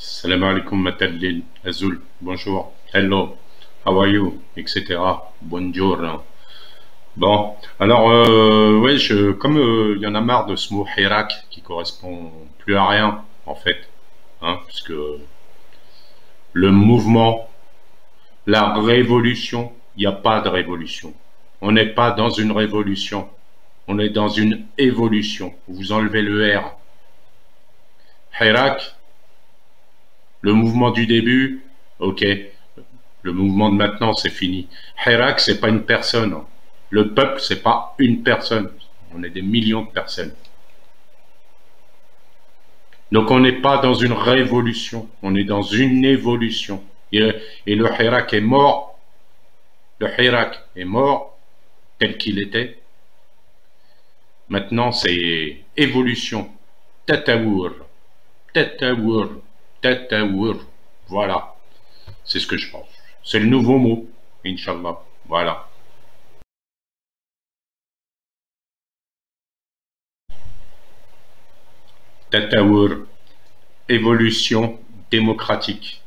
Salam alaikum Matallil, Azul, bonjour, hello, how are you, etc. Buongiorno. Bon, alors, ouais, comme il y en a marre de ce mot Hirak qui correspond plus à rien, en fait, hein, puisque le mouvement, la révolution, il n'y a pas de révolution. On n'est pas dans une révolution, on est dans une évolution. Vous enlevez le R. Hirak, le mouvement du début, ok. Le mouvement de maintenant, c'est fini. Hirak, c'est pas une personne. Le peuple, c'est pas une personne. On est des millions de personnes. Donc on n'est pas dans une révolution, on est dans une évolution. Et le Hirak est mort. Le Hirak est mort tel qu'il était. Maintenant, c'est évolution. Tatawur. Tatawur. Tatawur. Voilà. C'est ce que je pense. C'est le nouveau mot, Inch'Allah. Voilà. Tatawur. Évolution démocratique.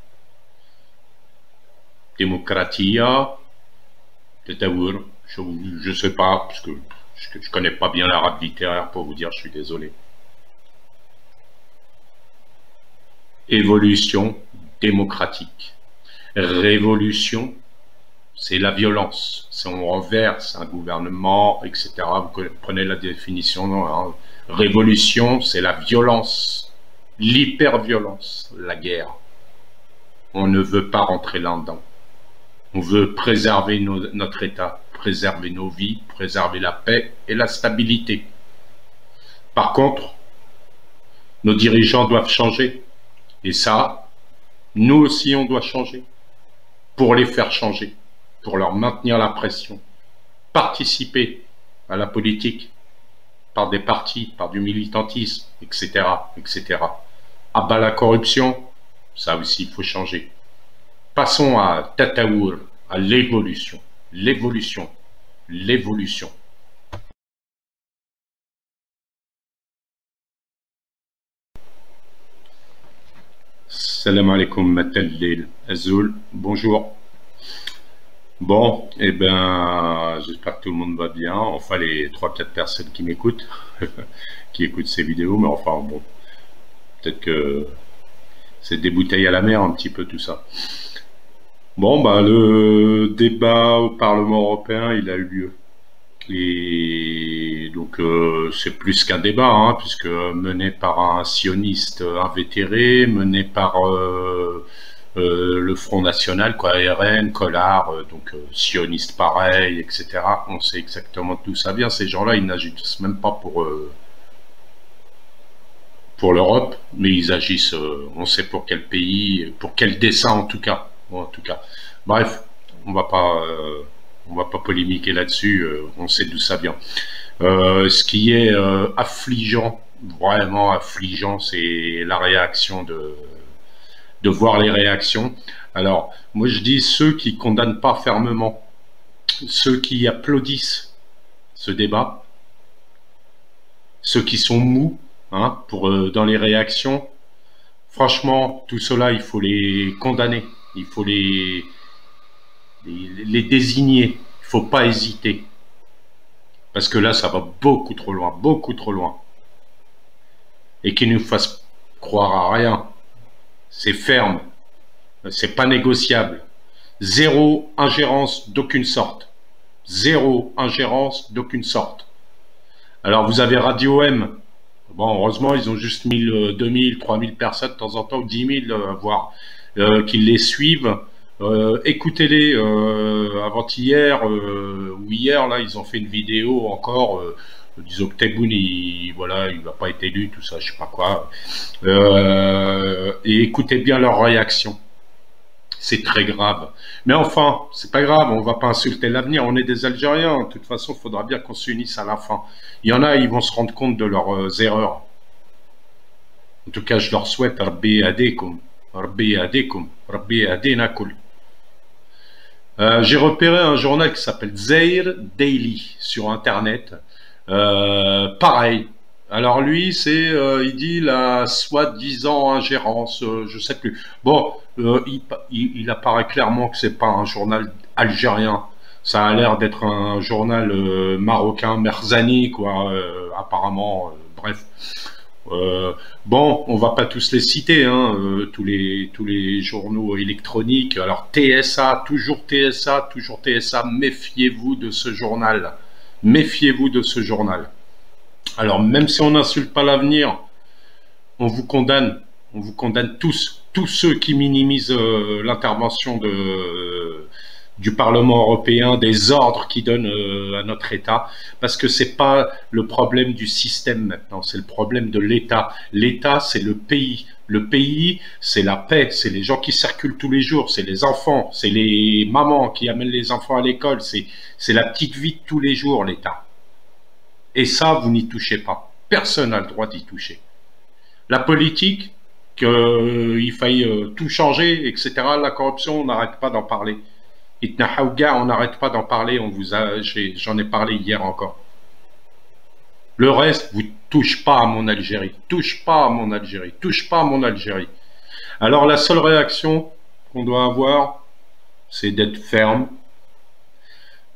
Démocratia. Tatawur. Je sais pas, parce que je connais pas bien l'arabe littéraire pour vous dire, je suis désolé. Évolution démocratique. Révolution, c'est la violence. C'est on renverse un gouvernement, etc. Vous prenez la définition. Non, hein. Révolution, c'est la violence, l'hyperviolence, la guerre. On ne veut pas rentrer là-dedans. On veut préserver notre État, préserver nos vies, préserver la paix et la stabilité. Par contre, nos dirigeants doivent changer. Et ça, nous aussi, on doit changer. Pour les faire changer, pour leur maintenir la pression, participer à la politique par des partis, par du militantisme, etc., etc. Abat la corruption, ça aussi il faut changer. Passons à Tatawur, à l'évolution, l'évolution, l'évolution. Salam alaikum Matallil, Azul, bonjour. Bon, eh ben, j'espère que tout le monde va bien. Enfin, les 3-4 personnes qui m'écoutent, qui écoutent ces vidéos, mais enfin, bon, peut-être que c'est des bouteilles à la mer, un petit peu tout ça. Bon, bah, le débat au Parlement européen, il a eu lieu. Et donc, c'est plus qu'un débat, hein, puisque mené par un sioniste invétéré, mené par le Front National, quoi, RN, Collard, donc sioniste pareil, etc. On sait exactement d'où ça vient. Ces gens-là, ils n'agissent même pas pour l'Europe, mais ils agissent, on sait pour quel pays, pour quel dessein en tout cas. Bon, en tout cas. Bref, on va pas polémiquer là-dessus, on sait d'où ça vient. Ce qui est affligeant, vraiment affligeant, c'est la réaction de voir les réactions. Alors, moi je dis ceux qui condamnent pas fermement, ceux qui applaudissent ce débat, ceux qui sont mous, hein, dans les réactions, franchement, tout cela, il faut les condamner, il faut les désigner, il ne faut pas hésiter. Parce que là, ça va beaucoup trop loin, beaucoup trop loin. Et qu'ils nous fassent croire à rien. C'est ferme, c'est pas négociable. Zéro ingérence d'aucune sorte. Zéro ingérence d'aucune sorte. Alors vous avez Radio M. Bon, heureusement, ils ont juste 1000, 2000, 3000 personnes de temps en temps, ou 10 000, voire, qui les suivent. Écoutez-les, avant-hier ou hier, là, ils ont fait une vidéo encore, disons que Tebboune, voilà, il n'a pas été élu, tout ça, je sais pas quoi. Et écoutez bien leur réaction. C'est très grave. Mais enfin, c'est pas grave, on va pas insulter l'avenir, on est des Algériens, de toute façon, il faudra bien qu'on s'unisse à la fin. Il y en a, ils vont se rendre compte de leurs erreurs. En tout cas, je leur souhaite Rabbi Adekum, Rabbi Adekum, Rabbi Adenakul. J'ai repéré un journal qui s'appelle Zair Daily sur Internet. Pareil, Alors lui, il dit la soi-disant ingérence, je sais plus. Bon, il apparaît clairement que c'est pas un journal algérien. Ça a l'air d'être un journal marocain, Merzani, quoi, apparemment. Bref. Euh, bon, on va pas tous les citer, hein, tous les journaux électroniques. Alors TSA, toujours TSA, toujours TSA. Méfiez-vous de ce journal. Méfiez-vous de ce journal. Alors, même si on n'insulte pas l'avenir, on vous condamne. On vous condamne tous ceux qui minimisent l'intervention du Parlement européen, des ordres qu'il donne à notre État, parce que c'est pas le problème du système maintenant, c'est le problème de l'État. L'État, c'est le pays. Le pays, c'est la paix, c'est les gens qui circulent tous les jours, c'est les enfants, c'est les mamans qui amènent les enfants à l'école, c'est la petite vie de tous les jours, l'État. Et ça, vous n'y touchez pas. Personne n'a le droit d'y toucher. La politique, qu'il faille tout changer, etc. La corruption, on n'arrête pas d'en parler. Itna Haouga, on n'arrête pas d'en parler. J'en ai parlé hier encore. Le reste, vous touchez pas à mon Algérie. Touche pas à mon Algérie. Touche pas à mon Algérie. Alors la seule réaction qu'on doit avoir, c'est d'être ferme.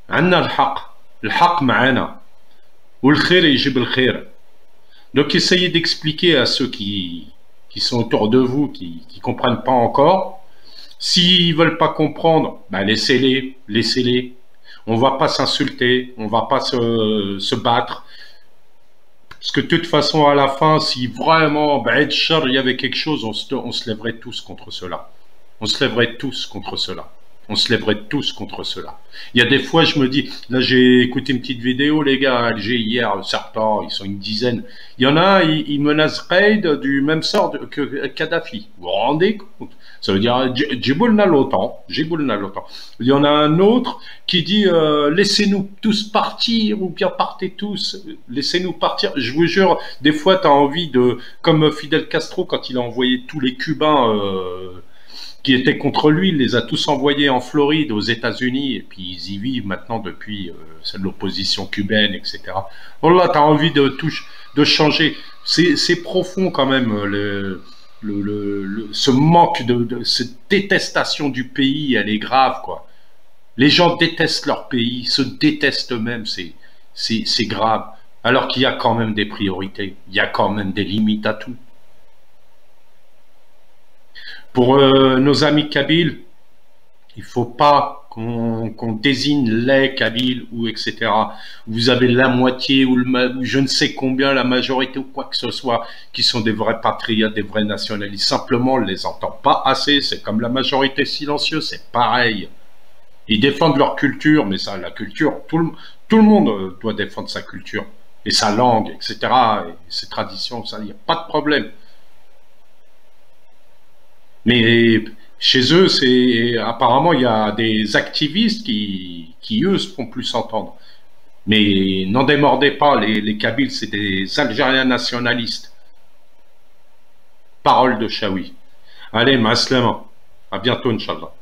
Anna al-haq ma'ana. Ou le khir yjib le khir. Donc essayez d'expliquer à ceux qui sont autour de vous, qui comprennent pas encore. S'ils veulent pas comprendre, ben laissez-les, laissez-les. On va pas s'insulter, on va pas se battre. Parce que de toute façon, à la fin, si vraiment, ben, il y avait quelque chose, on se lèverait tous contre cela. On se lèverait tous contre cela. On se lèverait tous contre cela. Il y a des fois, je me dis, là j'ai écouté une petite vidéo, les gars, à Alger hier, certains, ils sont une dizaine. Il y en a un, il menace Raid du même sort que Kadhafi. Vous vous rendez compte? Ça veut dire, Djiboulna l'OTAN, Djiboulna l'OTAN. Il y en a un autre qui dit, laissez-nous tous partir, ou bien partez tous, laissez-nous partir. Je vous jure, des fois, tu as envie de, comme Fidel Castro, quand il a envoyé tous les Cubains, qui étaient contre lui, il les a tous envoyés en Floride, aux États-Unis, et puis ils y vivent maintenant depuis c'est de l'opposition cubaine, etc. Bon là, tu as envie de changer. C'est profond quand même, ce manque cette détestation du pays, elle est grave, quoi. Les gens détestent leur pays, se détestent eux-mêmes, c'est grave. Alors qu'il y a quand même des priorités, il y a quand même des limites à tout. Pour nos amis kabyles, il ne faut pas qu'on désigne les kabyles ou etc. Vous avez la moitié ou je ne sais combien, la majorité ou quoi que ce soit, qui sont des vrais patriotes, des vrais nationalistes. Simplement, on ne les entend pas assez. C'est comme la majorité silencieuse, c'est pareil. Ils défendent leur culture, mais ça, la culture, tout le monde doit défendre sa culture et sa langue, etc. et ses traditions, ça, il n'y a pas de problème. Mais chez eux, apparemment il y a des activistes qui eux se font plus entendre. Mais n'en démordez pas, les Kabyles, c'est des Algériens nationalistes. Parole de Chaoui. Allez, ma slama. À bientôt, Inch'Allah.